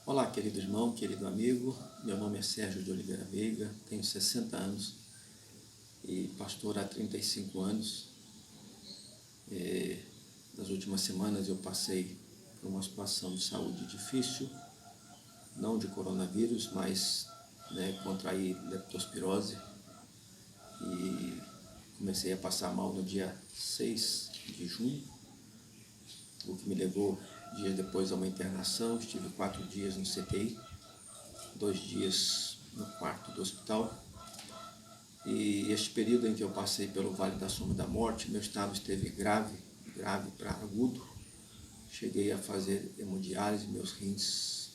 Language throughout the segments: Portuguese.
Olá, querido irmão, querido amigo, meu nome é Sérgio de Oliveira Veiga, tenho 60 anos e pastor há 35 anos. Nas últimas semanas eu passei por uma situação de saúde difícil, não de coronavírus, mas contraí leptospirose e comecei a passar mal no dia 6 de junho, o que me levou dias depois a uma internação. Estive 4 dias no CTI, 2 dias no quarto do hospital. E este período em que eu passei pelo Vale da Sombra da Morte, meu estado esteve grave para agudo. Cheguei a fazer hemodiálise, meus rins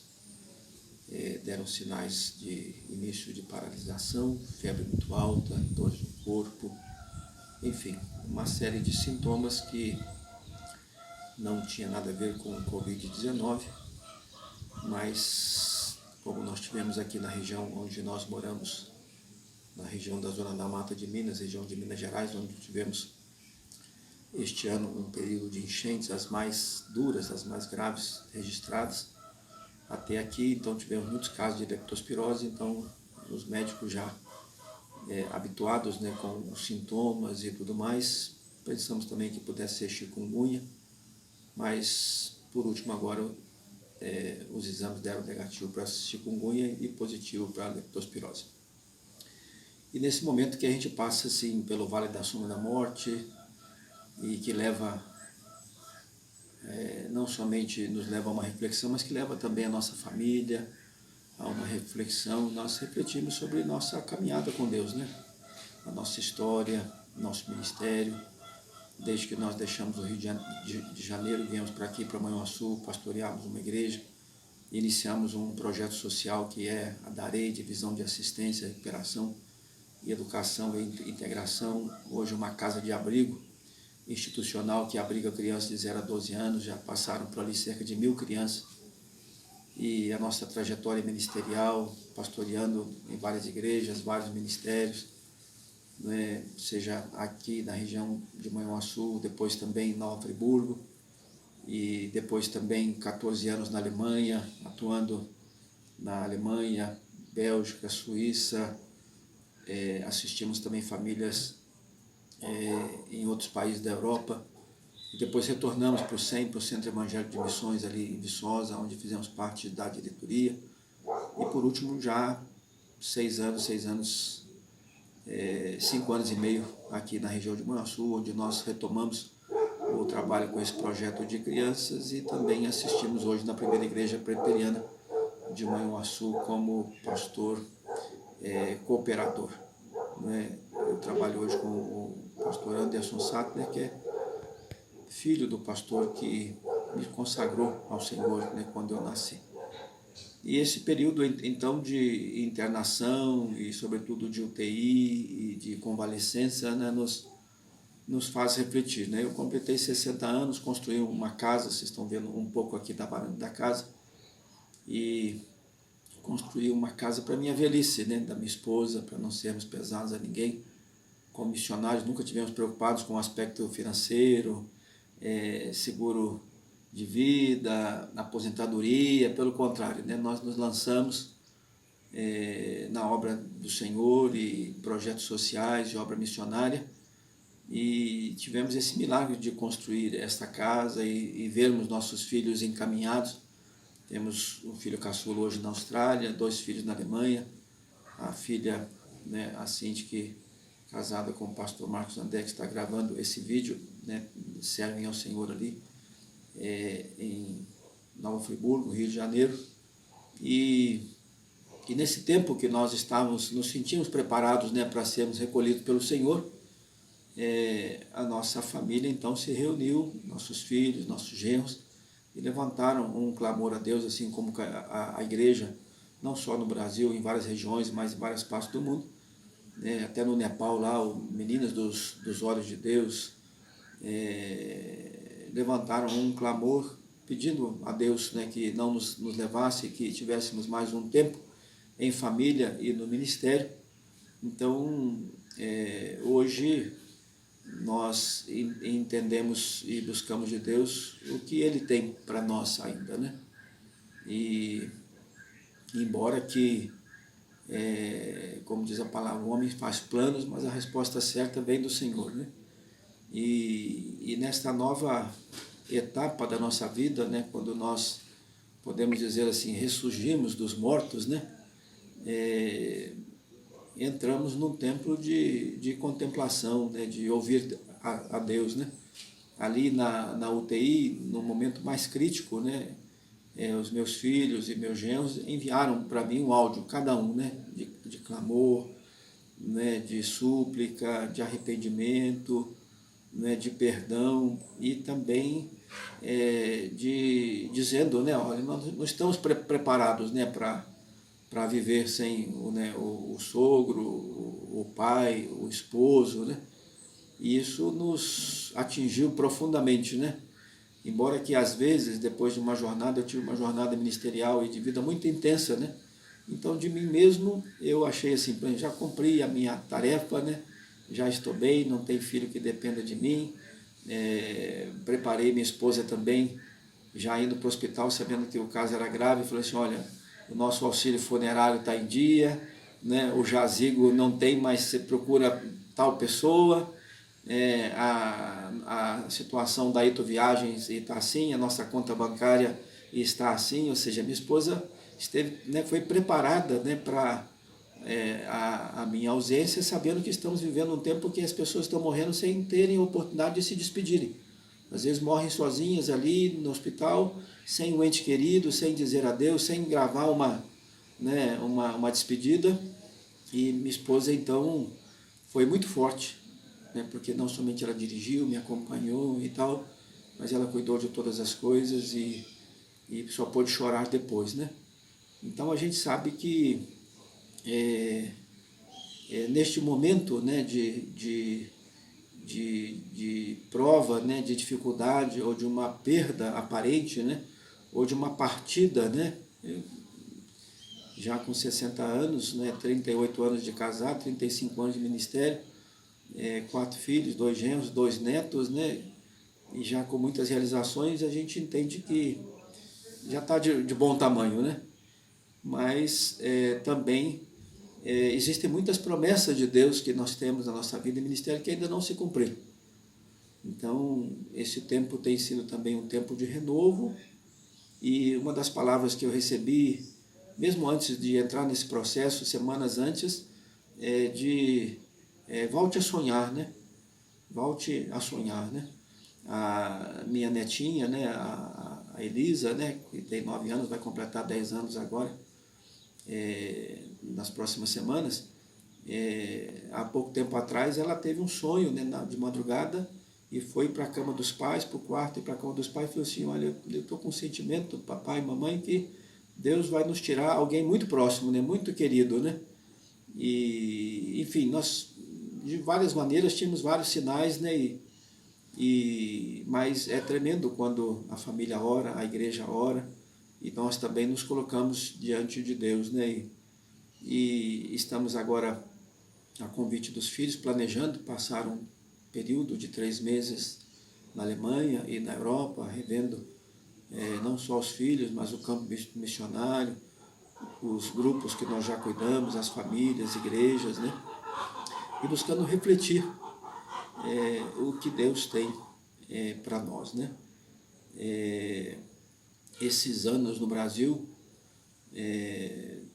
deram sinais de início de paralisação, febre muito alta, dores no corpo, enfim, uma série de sintomas que não tinha nada a ver com o Covid-19, mas como nós tivemos aqui na região onde nós moramos, na região da Zona da Mata de Minas, região de Minas Gerais, onde tivemos este ano um período de enchentes, as mais duras, as mais graves registradas até aqui. Então tivemos muitos casos de leptospirose. Então os médicos já habituados com os sintomas e tudo mais, pensamos também que pudesse ser chikungunya, mas por último agora os exames deram negativo para chikungunya e positivo para leptospirose. E nesse momento que a gente passa assim pelo Vale da Sombra da Morte e que leva, não somente nos leva a uma reflexão, mas que leva também a nossa família a uma reflexão, nós refletimos sobre nossa caminhada com Deus, a nossa história, nosso ministério, desde que nós deixamos o Rio de Janeiro, viemos para aqui, para Manhuaçu, pastoreamos uma igreja, iniciamos um projeto social que é a DAREI, Divisão de Assistência, Recuperação e Educação e Integração, hoje uma casa de abrigo institucional que abriga crianças de 0 a 12 anos, já passaram por ali cerca de 1.000 crianças, e a nossa trajetória ministerial, pastoreando em várias igrejas, vários ministérios, seja aqui na região de Manhuaçu, depois também em Nova Friburgo, e depois também 14 anos na Alemanha, atuando na Alemanha, Bélgica, Suíça. Assistimos também famílias em outros países da Europa, e depois retornamos para o Centro Evangélico de Missões ali em Viçosa, onde fizemos parte da diretoria, e por último já 5 anos e meio aqui na região de Manhuaçu, onde nós retomamos o trabalho com esse projeto de crianças e também assistimos hoje na primeira igreja presbiteriana de Manhuaçu como pastor cooperador. Eu trabalho hoje com o pastor Anderson Sattler, que é filho do pastor que me consagrou ao Senhor quando eu nasci. E esse período então de internação e sobretudo de UTI e de convalescença nos faz refletir. Eu completei 60 anos, construí uma casa, vocês estão vendo um pouco aqui da varanda da casa, e construí uma casa para minha velhice, da minha esposa, para não sermos pesados a ninguém. Como missionários nunca tivemos preocupados com o aspecto financeiro, seguro de vida, aposentadoria, pelo contrário, nós nos lançamos na obra do Senhor e projetos sociais e obra missionária, e tivemos esse milagre de construir esta casa e vermos nossos filhos encaminhados. Temos um filho caçula hoje na Austrália, 2 filhos na Alemanha, a filha, a Cindy, que casada com o pastor Marcos André, que está gravando esse vídeo, servem ao Senhor ali em Nova Friburgo, Rio de Janeiro. E nesse tempo que nós nos sentimos preparados para sermos recolhidos pelo Senhor, a nossa família então se reuniu, nossos filhos, nossos genros, e levantaram um clamor a Deus, assim como a igreja, não só no Brasil, em várias regiões, mas em várias partes do mundo, até no Nepal lá, Meninas dos Olhos de Deus, levantaram um clamor pedindo a Deus que não nos levasse, que tivéssemos mais um tempo em família e no ministério. Então, hoje nós entendemos e buscamos de Deus o que Ele tem para nós ainda, E embora que, como diz a palavra, o homem faz planos, mas a resposta certa vem do Senhor, né? E nesta nova etapa da nossa vida, né, quando nós podemos dizer assim, ressurgimos dos mortos, né, entramos num tempo de contemplação, né, de ouvir a Deus, né? Ali na UTI, no momento mais crítico, né, os meus filhos e meus genros enviaram para mim um áudio, cada um, né, de clamor, né, de súplica, de arrependimento, né, de perdão e também dizendo, né, olha, nós não estamos preparados, né, para viver sem o sogro, o pai, o esposo, né? E isso nos atingiu profundamente, né? Embora que às vezes, depois de uma jornada, eu tive uma jornada ministerial e de vida muito intensa, né? Então, de mim mesmo, eu achei assim, já cumpri a minha tarefa, né? Já estou bem, não tem filho que dependa de mim. Preparei minha esposa também, já indo para o hospital, sabendo que o caso era grave, falei assim, olha, o nosso auxílio funerário está em dia, né? O jazigo não tem, mas você procura tal pessoa, a situação da Ito Viagens está assim, a nossa conta bancária está assim, ou seja, minha esposa esteve, né, foi preparada, né, para a minha ausência, sabendo que estamos vivendo um tempo que as pessoas estão morrendo sem terem oportunidade de se despedirem. Às vezes morrem sozinhas ali no hospital, sem um ente querido, sem dizer adeus, sem gravar uma despedida. E minha esposa, então, foi muito forte, né, porque não somente ela dirigiu, me acompanhou e tal, mas ela cuidou de todas as coisas e só pôde chorar depois, né? Então a gente sabe que neste momento, né, de prova, né, de dificuldade ou de uma perda aparente, né, ou de uma partida, né, já com 60 anos, né, 38 anos de casado, 35 anos de ministério, 4 filhos, 2 genros, 2 netos, né, e já com muitas realizações, a gente entende que já está de bom tamanho, né? Mas também existem muitas promessas de Deus que nós temos na nossa vida e ministério que ainda não se cumpriram. Então, esse tempo tem sido também um tempo de renovo, e uma das palavras que eu recebi, mesmo antes de entrar nesse processo, semanas antes, volte a sonhar, né? Volte a sonhar, né? A minha netinha, né, a Elisa, né, que tem 9 anos, vai completar 10 anos agora, nas próximas semanas, há pouco tempo atrás ela teve um sonho, né, de madrugada, e foi para a cama dos pais, para o quarto e para a cama dos pais, e falou assim, olha, eu estou com um sentimento, papai e mamãe, que Deus vai nos tirar alguém muito próximo, né, muito querido, né? E, enfim, nós de várias maneiras tínhamos vários sinais, né, mas é tremendo quando a família ora, a igreja ora, e nós também nos colocamos diante de Deus, né? E estamos agora, a convite dos filhos, planejando passar um período de 3 meses na Alemanha e na Europa, revendo não só os filhos, mas o campo missionário, os grupos que nós já cuidamos, as famílias, igrejas, né? E buscando refletir o que Deus tem para nós, né? Esses anos no Brasil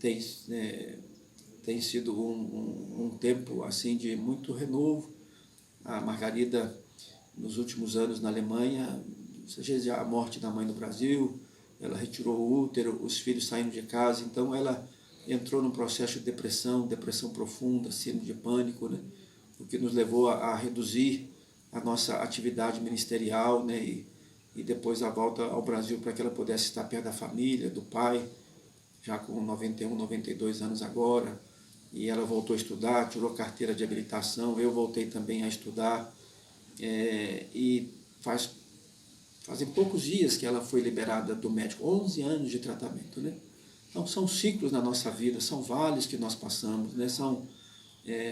tem sido um tempo assim de muito renovo. A Margarida, nos últimos anos na Alemanha, seja a morte da mãe no Brasil, ela retirou o útero, os filhos saindo de casa, então ela entrou num processo de depressão profunda, síndrome de pânico, né? O que nos levou a reduzir a nossa atividade ministerial, né? E depois a volta ao Brasil para que ela pudesse estar perto da família, do pai, já com 91, 92 anos agora, e ela voltou a estudar, tirou carteira de habilitação, eu voltei também a estudar, e fazem poucos dias que ela foi liberada do médico, 11 anos de tratamento, né? Então são ciclos na nossa vida, são vales que nós passamos, né?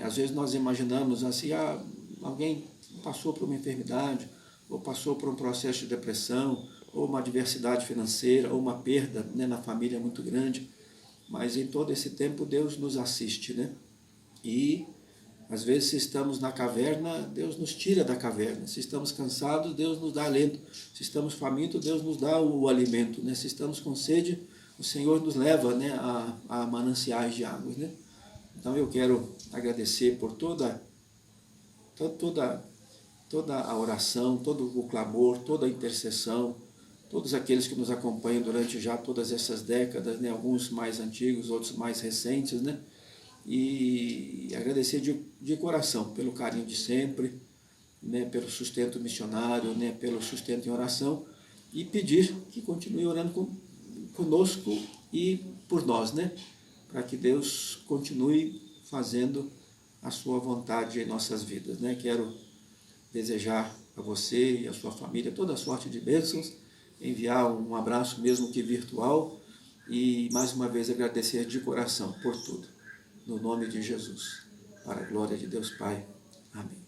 Às vezes nós imaginamos assim, alguém passou por uma enfermidade, ou passou por um processo de depressão, ou uma adversidade financeira, ou uma perda, né, na família muito grande. mas em todo esse tempo Deus nos assiste, né? E às vezes, se estamos na caverna, Deus nos tira da caverna. Se estamos cansados, Deus nos dá alento. Se estamos famintos, Deus nos dá o alimento, né? Se estamos com sede, o Senhor nos leva, né, a mananciais de águas, né? Então eu quero agradecer por toda a oração, todo o clamor, toda a intercessão, todos aqueles que nos acompanham durante já todas essas décadas, né? Alguns mais antigos, outros mais recentes, né? E agradecer de coração pelo carinho de sempre, né, pelo sustento missionário, né, pelo sustento em oração, e pedir que continue orando conosco e por nós, né, para que Deus continue fazendo a sua vontade em nossas vidas, né. Quero desejar a você e a sua família toda sorte de bênçãos, enviar um abraço mesmo que virtual e mais uma vez agradecer de coração por tudo. No nome de Jesus, para a glória de Deus Pai. Amém.